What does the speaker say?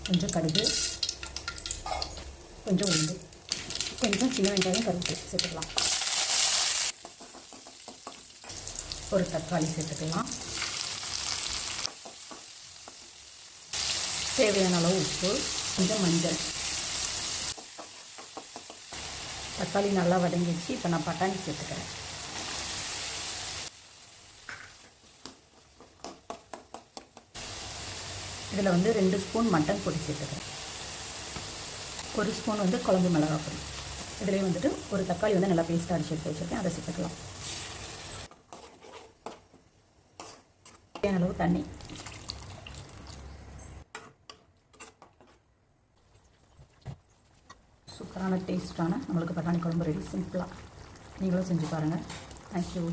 கொஞ்சம் கடுகு, கொஞ்சம் உளுந்து, கொஞ்சம் சின்ன வெங்காயம் கருவேப்பிலை சேர்த்துக்கலாம். ஒரு தக்காளி சேர்த்துக்கலாம். தேவையான அளவு உப்பு, கொஞ்சம் மஞ்சள். தக்காளி நல்லா வதங்கிடுச்சு. இப்போ நான் பட்டாணி சேர்த்துக்கிறேன். இதில் 2 ஸ்பூன் மட்டன் பொடி சேர்த்துக்கிறேன். 1 ஸ்பூன் குழம்பு மிளகாய் பொடி. இதிலே ஒரு தக்காளி நல்லா பேஸ்ட்டாக அடிச்சு எடுத்து வச்சுருக்கேன், அதை சேர்த்துக்கலாம். தேவையான அளவு தண்ணி. சூப்பரான டேஸ்ட்டான நம்மளுக்கு பட்டாணி குழம்பு ரெடி. சிம்பிளாக நீங்களும் செஞ்சு பாருங்கள். தேங்க்யூ.